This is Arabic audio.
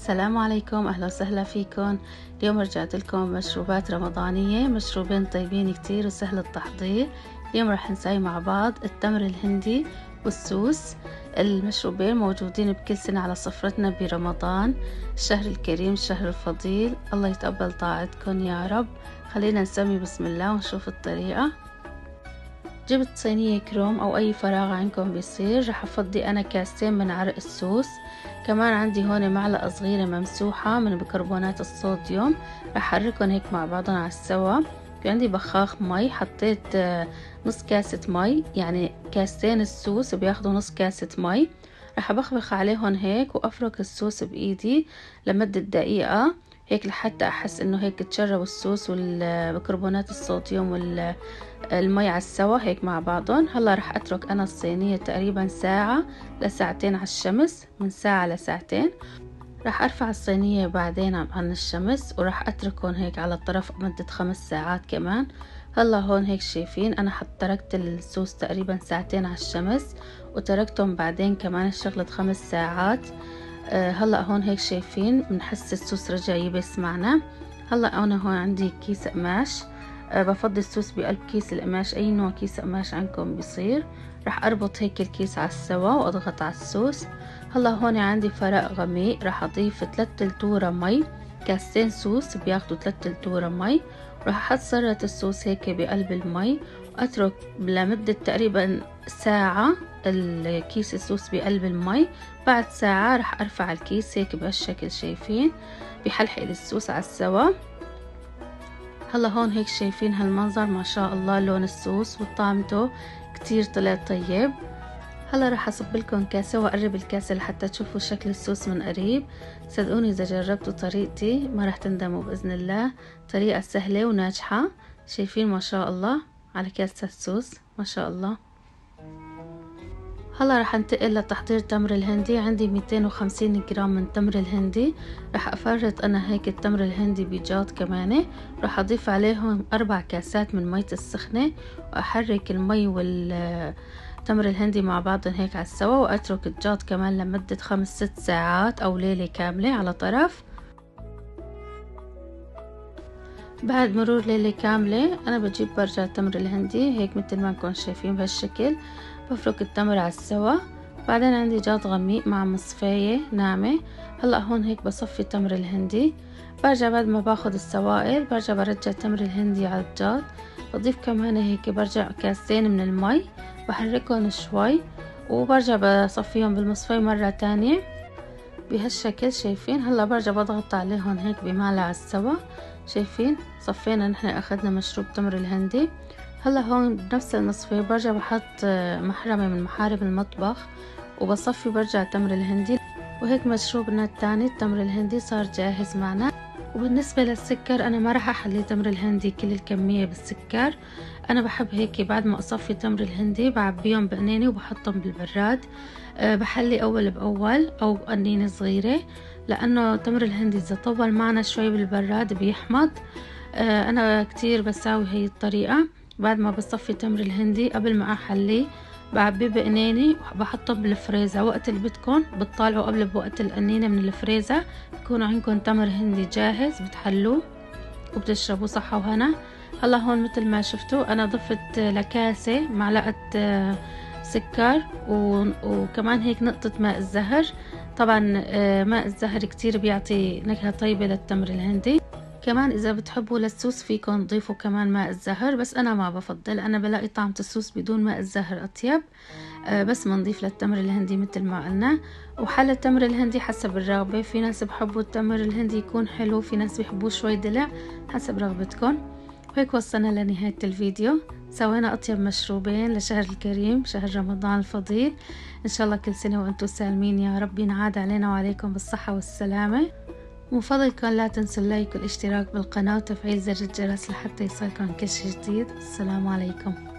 السلام عليكم، أهلا وسهلا فيكم. اليوم رجعت لكم مشروبات رمضانية، مشروبين طيبين كتير وسهل التحضير. اليوم راح نسوي مع بعض التمر الهندي والسوس. المشروبين موجودين بكل سنة على سفرتنا برمضان، الشهر الكريم، الشهر الفضيل. الله يتقبل طاعتكم يا رب. خلينا نسمي بسم الله ونشوف الطريقة. جبت صينية كروم أو أي فراغ عندكم بيصير. رح أفضي أنا كاستين من عرق السوس. كمان عندي هون معلقة صغيرة ممسوحة من بيكربونات الصوديوم. رح أحركهم هيك مع بعضهم على السوا. في عندي بخاخ مي، حطيت نص كاسة مي، يعني كاستين السوس بياخدوا نص كاسة مي. رح أبخبخ عليهم هيك وأفرك السوس بإيدي لمدة دقيقة هيك لحتى أحس إنه هيك تشربوا السوس والبيكربونات الصوديوم والمي على السوا هيك مع بعضهم. هلا رح أترك أنا الصينية تقريبا ساعة لساعتين على الشمس، من ساعة لساعتين. رح أرفع الصينية بعدين عن الشمس ورح أتركهم هيك على الطرف مدة 5 ساعات كمان. هلا هون هيك شايفين أنا تركت السوس تقريبا ساعتين على الشمس وتركتهم بعدين كمان شغلة 5 ساعات. هلا هون هيك شايفين بنحس السوس رجع يبس معنا. هلا أنا هون عندي كيس قماش، بفضي السوس بقلب كيس القماش، أي نوع كيس قماش عندكم بيصير. رح أربط هيك الكيس على السوا وأضغط على السوس. هلا هون عندي فرق غميق، رح أضيف 3 لتورة مي. كاستين سوس بياخدوا 3 لتورة مي. رح أحط سرة السوس هيك بقلب المي وأترك لمدة تقريبا ساعة الكيس السوس بقلب المي. بعد ساعة رح أرفع الكيس هيك بهالشكل، شايفين بحلحق السوس على السوا. هلا هون هيك شايفين هالمنظر، ما شاء الله لون السوس وطعمته كتير طلع طيب. هلا رح اصب لكم كاسة واقرب الكاسة لحتى تشوفوا شكل السوس من قريب. صدقوني اذا جربتوا طريقتي ما رح تندموا باذن الله. طريقة سهلة وناجحة. شايفين ما شاء الله على كاسة السوس، ما شاء الله. هلا رح انتقل لتحضير التمر الهندي. عندي 250 جرام من تمر الهندي. رح افرط انا هيك التمر الهندي بجاط كمان. رح اضيف عليهم 4 كاسات من مية السخنة واحرك المي والتمر الهندي مع بعضهم هيك على السوا، واترك الجاط كمان لمدة 5-6 ساعات او ليلة كاملة على طرف. بعد مرور ليلة كاملة انا بجيب برجع التمر الهندي هيك مثل ما انكم شايفين بهالشكل. بفرك التمر على السوا. بعدين عندي جاط غميق مع مصفاية ناعمة. هلا هون هيك بصفي التمر الهندي. برجع بعد ما باخد السوائل برجع برجع التمر الهندي على الجاط. بضيف كمان هيك برجع كاسين من المي، بحركهم شوي وبرجع بصفيهم بالمصفاية مرة تانية بهالشكل. شايفين هلا برجع بضغط عليهم هيك بمعلقة على السوا. شايفين صفينا نحن اخدنا مشروب تمر الهندي. هلا هون بنفس المصفى برجع بحط محرمة من محارم المطبخ وبصفي برجع التمر الهندي. وهيك مشروبنا الثاني التمر الهندي صار جاهز معنا. وبالنسبة للسكر انا ما راح احلي تمر الهندي كل الكمية بالسكر. انا بحب هيك بعد ما اصفي تمر الهندي بعبيهم بقنينة وبحطهم بالبراد. بحلي اول باول او قنينة صغيرة، لانه تمر الهندي اذا طول معنا شوي بالبراد بيحمض. انا كتير بساوي هي الطريقة. بعد ما بصفي تمر الهندي قبل ما احليه بعبيه بقنينة وبحطه بالفريزر. وقت اللي بدكن بتطالعوا قبل بوقت القنينة من الفريزر يكون عندكم تمر هندي جاهز، بتحلوه وبتشربوا صحة وهنا. هلا هون مثل ما شفتوا انا ضفت لكاسة معلقة سكر وكمان هيك نقطة ماء الزهر. طبعا ماء الزهر كتير بيعطي نكهة طيبة للتمر الهندي. كمان اذا بتحبوا للسوس فيكم تضيفوا كمان ماء الزهر، بس انا ما بفضل، انا بلاقي طعمة السوس بدون ماء الزهر اطيب. بس بنضيف للتمر الهندي مثل ما قلنا. وحل التمر الهندي حسب الرغبة، في ناس بحبوا التمر الهندي يكون حلو، في ناس بيحبوه شوي دلع، حسب رغبتكم. وهيك وصلنا لنهاية الفيديو. سوينا اطيب مشروبين لشهر الكريم، شهر رمضان الفضيل. ان شاء الله كل سنة وانتم سالمين يا رب، ينعاد علينا وعليكم بالصحة والسلامة. ومن فضلكم لا تنسوا اللايك والاشتراك بالقناة وتفعيل زر الجرس لحتى يصلكم كل شي جديد. السلام عليكم.